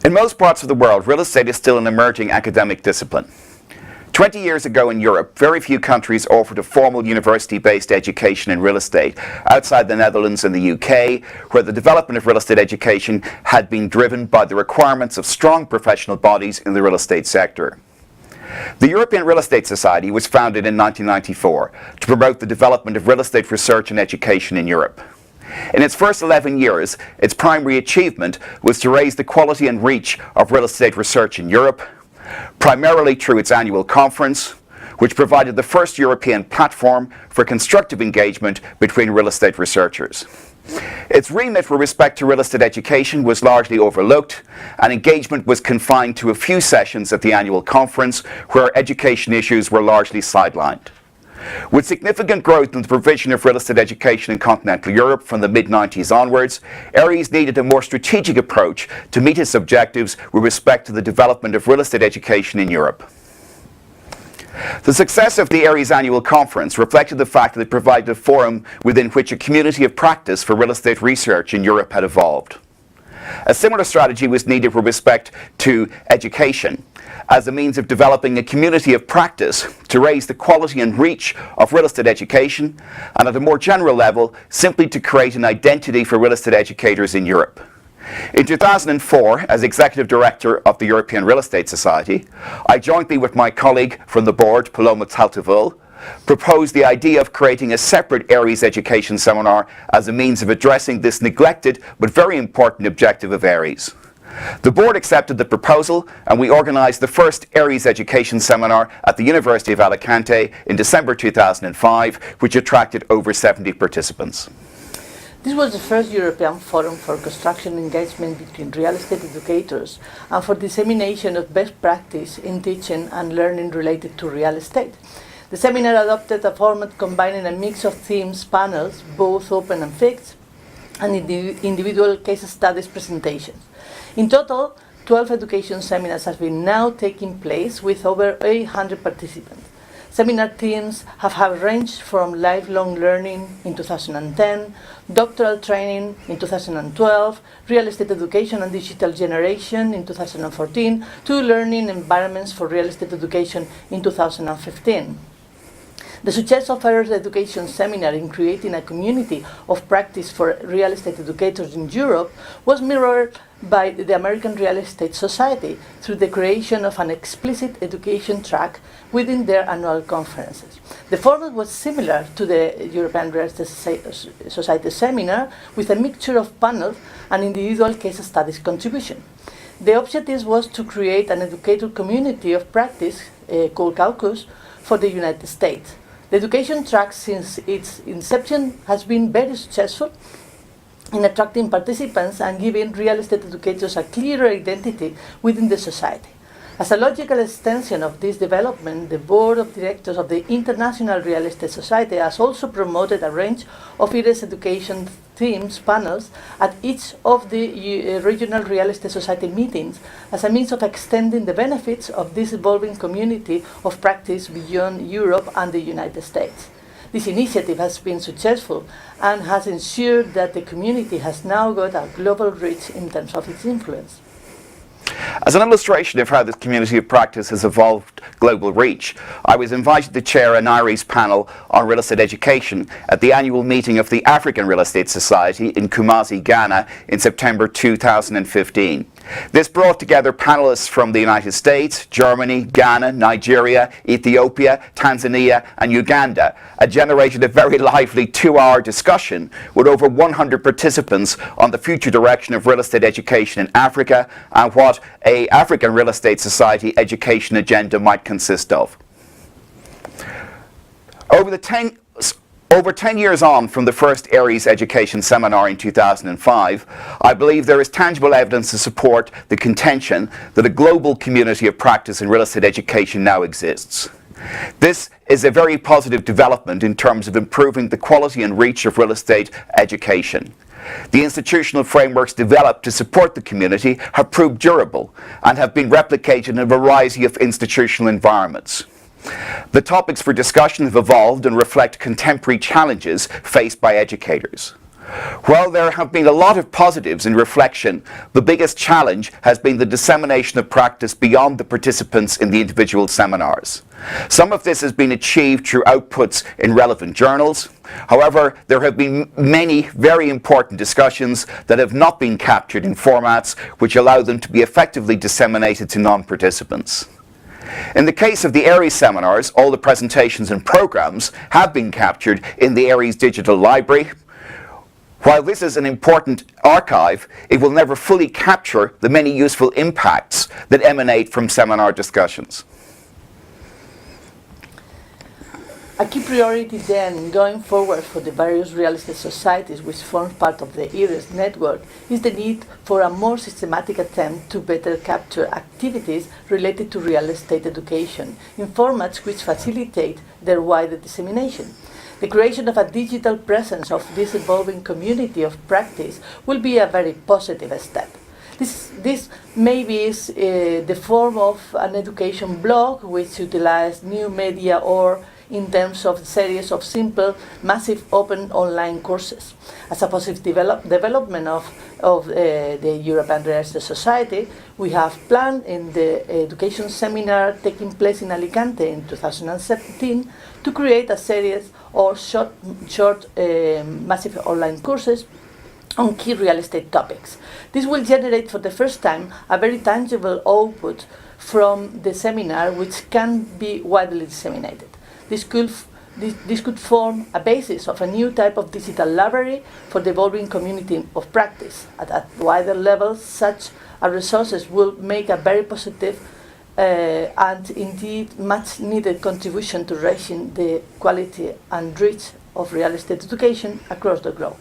In most parts of the world, real estate is still an emerging academic discipline. 20 years ago in Europe, very few countries offered a formal university-based education in real estate, outside the Netherlands and the UK, where the development of real estate education had been driven by the requirements of strong professional bodies in the real estate sector. The European Real Estate Society was founded in 1994 to promote the development of real estate research and education in Europe. In its first 11 years, its primary achievement was to raise the quality and reach of real estate research in Europe, primarily through its annual conference, which provided the first European platform for constructive engagement between real estate researchers. Its remit with respect to real estate education was largely overlooked, and engagement was confined to a few sessions at the annual conference, where education issues were largely sidelined. With significant growth in the provision of real estate education in continental Europe from the mid-90s onwards, ERES needed a more strategic approach to meet its objectives with respect to the development of real estate education in Europe. The success of the ERES annual conference reflected the fact that it provided a forum within which a community of practice for real estate research in Europe had evolved. A similar strategy was needed with respect to education, as a means of developing a community of practice to raise the quality and reach of real estate education, and at a more general level, simply to create an identity for real estate educators in Europe. In 2004, as Executive Director of the European Real Estate Society, I jointly with my colleague from the board, Paloma Taltevul, proposed the idea of creating a separate ERES education seminar as a means of addressing this neglected but very important objective of ERES. The board accepted the proposal, and we organised the first ERES education seminar at the University of Alicante in December 2005, which attracted over 70 participants. This was the first European forum for construction engagement between real estate educators and for dissemination of best practice in teaching and learning related to real estate. The seminar adopted a format combining a mix of themes, panels, both open and fixed, and individual case studies presentations. In total, 12 education seminars have been now taking place with over 800 participants. Seminar themes have ranged from lifelong learning in 2010, doctoral training in 2012, real estate education and digital generation in 2014, to learning environments for real estate education in 2015. The success of ERES education seminar in creating a community of practice for real estate educators in Europe was mirrored by the American Real Estate Society through the creation of an explicit education track within their annual conferences. The format was similar to the European Real Estate Society seminar, with a mixture of panels and individual case studies contribution. The objective was to create an educator community of practice, called Caucus, for the United States. The education track, since its inception, has been very successful in attracting participants and giving real estate educators a clearer identity within the society. As a logical extension of this development, the Board of Directors of the International Real Estate Society has also promoted a range of ERES education themes panels at each of the regional real estate society meetings as a means of extending the benefits of this evolving community of practice beyond Europe and the United States. This initiative has been successful and has ensured that the community has now got a global reach in terms of its influence. As an illustration of how this community of practice has evolved global reach, I was invited to chair an ERES panel on real estate education at the annual meeting of the African Real Estate Society in Kumasi, Ghana in September 2015. This brought together panelists from the United States, Germany, Ghana, Nigeria, Ethiopia, Tanzania and Uganda, and generated a very lively 2-hour discussion with over 100 participants on the future direction of real estate education in Africa and what an African Real Estate Society education agenda might consist of. Over 10 years on from the first ERES education seminar in 2005, I believe there is tangible evidence to support the contention that a global community of practice in real estate education now exists. This is a very positive development in terms of improving the quality and reach of real estate education. The institutional frameworks developed to support the community have proved durable and have been replicated in a variety of institutional environments. The topics for discussion have evolved and reflect contemporary challenges faced by educators. While there have been a lot of positives in reflection, the biggest challenge has been the dissemination of practice beyond the participants in the individual seminars. Some of this has been achieved through outputs in relevant journals. However, there have been many very important discussions that have not been captured in formats which allow them to be effectively disseminated to non-participants. In the case of the ERES seminars, all the presentations and programs have been captured in the ERES digital library. While this is an important archive, it will never fully capture the many useful impacts that emanate from seminar discussions. A key priority then, going forward for the various real estate societies which form part of the ERES network, is the need for a more systematic attempt to better capture activities related to real estate education in formats which facilitate their wider dissemination. The creation of a digital presence of this evolving community of practice will be a very positive step. This maybe is the form of an education blog which utilizes new media or in terms of series of simple, massive open online courses. As a positive development of the European Real Estate Society, we have planned in the education seminar taking place in Alicante in 2017 to create a series of short massive online courses on key real estate topics. This will generate for the first time a very tangible output from the seminar which can be widely disseminated. This could form a basis of a new type of digital library for the evolving community of practice. At wider levels, such resources will make a very positive and indeed much needed contribution to raising the quality and reach of real estate education across the globe.